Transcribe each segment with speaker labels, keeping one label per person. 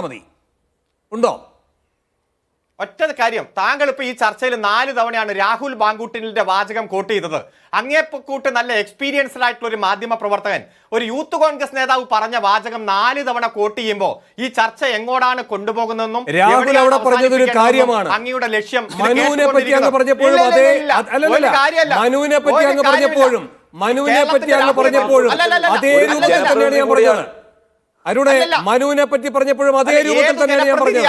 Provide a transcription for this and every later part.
Speaker 1: മതി ഉണ്ടോ?
Speaker 2: ഒറ്റ കാര്യം, താങ്കൾ ഇപ്പൊ ഈ ചർച്ചയിൽ 4 തവണയാണ് രാഹുൽ ബാങ്കൂട്ടിന്റെ വാചകം കോട്ട് ചെയ്തത്. അങ്ങേക്കൂട്ട് നല്ല എക്സ്പീരിയൻസ്ഡ് ആയിട്ടുള്ള ഒരു മാധ്യമ പ്രവർത്തകൻ, ഒരു യൂത്ത് കോൺഗ്രസ് നേതാവ് പറഞ്ഞ വാചകം 4 തവണ കോട്ട് ചെയ്യുമ്പോൾ ഈ ചർച്ച എങ്ങോട്ടാണ് കൊണ്ടുപോകുന്നതെന്നും
Speaker 1: രാഹുൽ അവിടെ പറഞ്ഞതൊരു കാര്യമാണ്.
Speaker 2: അങ്ങയുടെ ലക്ഷ്യം
Speaker 1: മനുവിനെ പറ്റി അങ്ങ് പറഞ്ഞപ്പോഴും അതേ മനുവിനെ പറ്റി അങ്ങ് പറഞ്ഞപ്പോഴും അതേ രൂപത്തിൽ തന്നെയാണ് ഞാൻ പറഞ്ഞത്. അരുടെ മനുവിനെ പറ്റി പറഞ്ഞപ്പോഴും അതേ രൂപത്തിൽ തന്നെയാണ് ഞാൻ പറഞ്ഞത്.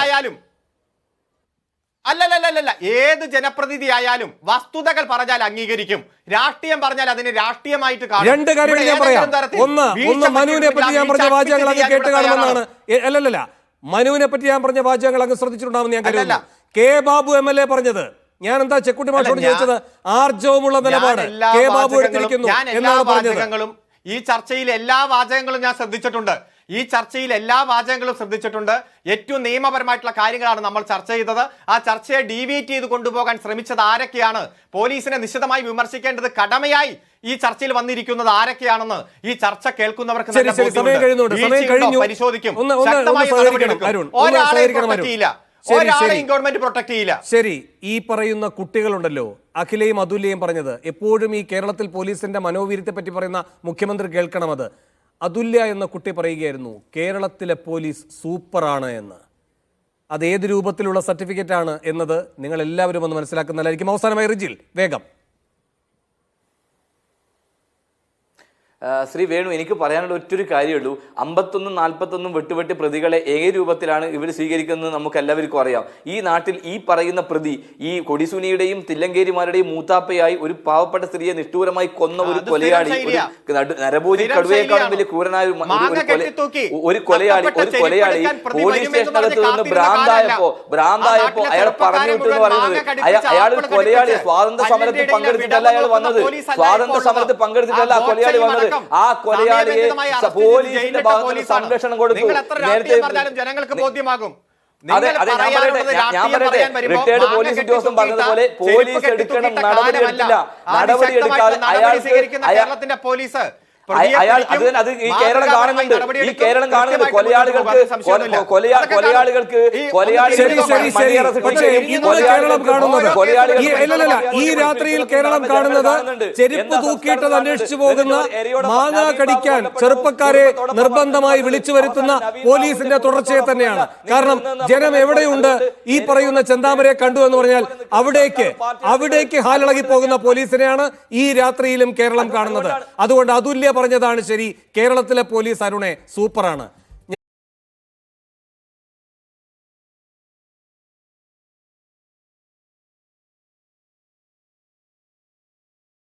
Speaker 2: അല്ലല്ല, ഏത് ജനപ്രതിനിധി ആയാലും വസ്തുതകൾ പറഞ്ഞാൽ അംഗീകരിക്കും, രാഷ്ട്രീയം പറഞ്ഞാൽ അതിന് രാഷ്ട്രീയമായിട്ട് കാണും.
Speaker 1: രണ്ട് കാര്യങ്ങൾ ഞാൻ പറയാം. ഒന്ന് മനുവിനെ പറ്റി ഞാൻ പറഞ്ഞ വാചകങ്ങൾ അങ്ങ് കേട്ട് കാണുമെന്നാണ്. അല്ലല്ല, മനുവിനെ പറ്റി ഞാൻ പറഞ്ഞ വാചകങ്ങൾ അങ്ങ് ശ്രദ്ധിച്ചിട്ടുണ്ടാവുമെന്ന് ഞാൻ കരുതുന്നു. കെ ബാബു MLA പറഞ്ഞത്, ഞാൻ എന്താ ചെക്കുട്ടി മാഷോട് ചോദിച്ചത്, ആർജവമുള്ള നിലപാട് കെ ബാബു എടുത്തിരിക്കുന്നു എന്നാണ് പറഞ്ഞത്.
Speaker 2: ഈ ചർച്ചയിൽ എല്ലാ വാചകങ്ങളും ഞാൻ ശ്രദ്ധിച്ചിട്ടുണ്ട്. ഏറ്റവും നിയമപരമായിട്ടുള്ള കാര്യങ്ങളാണ് നമ്മൾ ചർച്ച ചെയ്തത്. ആ ചർച്ചയെ ഡീവിയേറ്റ് ചെയ്ത് കൊണ്ടുപോകാൻ ശ്രമിച്ചത് ആരൊക്കെയാണ്, പോലീസിനെ നിശിതമായി വിമർശിക്കേണ്ടത് കടമയായി ഈ ചർച്ചയിൽ വന്നിരിക്കുന്നത് ആരൊക്കെയാണെന്ന് ഈ ചർച്ച കേൾക്കുന്നവർക്ക് പരിശോധിക്കും. ഗവൺമെന്റ് പ്രൊട്ടക്ട് ചെയ്യില്ല.
Speaker 1: ശരി, ഈ പറയുന്ന കുട്ടികളുണ്ടല്ലോ, അഖിലയും അതുല്യയും പറഞ്ഞത്, എപ്പോഴും ഈ കേരളത്തിൽ പോലീസിന്റെ മനോവീര്യത്തെ പറ്റി പറയുന്ന മുഖ്യമന്ത്രി കേൾക്കണം. അത് അതുല്യ എന്ന കുട്ടി പറയുകയായിരുന്നു, കേരളത്തിലെ പോലീസ് സൂപ്പറാണ് എന്ന്. അത് ഏത് രൂപത്തിലുള്ള സർട്ടിഫിക്കറ്റ് ആണ് എന്നത് നിങ്ങൾ എല്ലാവരും ഒന്ന് മനസ്സിലാക്കുന്നതായിരിക്കും. അവസാനമായി റിജിൽ, വേഗം.
Speaker 3: ശ്രീ വേണു, എനിക്ക് പറയാനുള്ള ഒറ്റൊരു കാര്യമുള്ളൂ. 51, 41 വെട്ടുവെട്ടി പ്രതികളെ ഏത് രൂപത്തിലാണ് ഇവർ സ്വീകരിക്കുന്നത് നമുക്ക് എല്ലാവർക്കും അറിയാം. ഈ നാട്ടിൽ ഈ പറയുന്ന പ്രതി ഈ കൊടിസുനിയുടെയും തില്ലങ്കേരിമാരുടെയും മൂത്താപ്പയായി ഒരു പാവപ്പെട്ട സ്ത്രീയെ നിഷ്ഠൂരമായി കൊന്ന ഒരു കൊലയാളി, നരഭോജി കടുവയേക്കാളും വലിയ ക്രൂരനായ ഒരു കൊലയാളി പോലീസ് സ്റ്റേഷനകത്ത് നിന്ന് ഭ്രാന്തായപ്പോ അയാൾ പറഞ്ഞു വിട്ടെന്ന് പറയുന്നത്, അയാൾ ഒരു കൊലയാളി. സ്വാതന്ത്ര്യ സമരത്തിൽ പങ്കെടുത്തിട്ടല്ല അയാൾ വന്നത്, സ്വാതന്ത്ര്യ സമരത്തിൽ പങ്കെടുത്തിട്ടല്ല ആ കൊലയാളി വന്നത്. ആ കൊലയാളിയെ പോലീസിന്റെ ഭാഗത്ത് സംരക്ഷണം കൊടുത്തു.
Speaker 2: ജനങ്ങൾക്ക് ബോധ്യമാകും.
Speaker 3: ഞാൻ പറയട്ടെ, റിട്ടയർഡ് പോലീസ് ഉദ്യോഗസ്ഥൻ പറഞ്ഞതുപോലെ പോലീസ് എടുക്കണം, നടപടി എടുക്കാതെ
Speaker 2: കേരളത്തിന്റെ പോലീസ്
Speaker 3: അത് ഈ കേരളം കാണുന്നുണ്ട്.
Speaker 1: ഈ രാത്രിയിൽ കേരളം കാണുന്നത് ചെരുപ്പ് തൂക്കിയിട്ടത് അന്വേഷിച്ചു പോകുന്ന, മാങ്ങ കടിക്കാൻ ചെറുപ്പക്കാരെ നിർബന്ധമായി വിളിച്ചു വരുത്തുന്ന പോലീസിന്റെ തുടർച്ചയെ തന്നെയാണ്. കാരണം ജനം എവിടെയുണ്ട്, ഈ പറയുന്ന ചെന്താമരയെ കണ്ടു എന്ന് പറഞ്ഞാൽ അവിടേക്ക് ഹാലിളകി പോകുന്ന പോലീസിനെയാണ് ഈ രാത്രിയിലും കേരളം കാണുന്നത്. അതുകൊണ്ട് അതുല്യ പറഞ്ഞതാണ് ശരി, കേരളത്തിലെ പോലീസ് അരുണേ സൂപ്പറാണ്.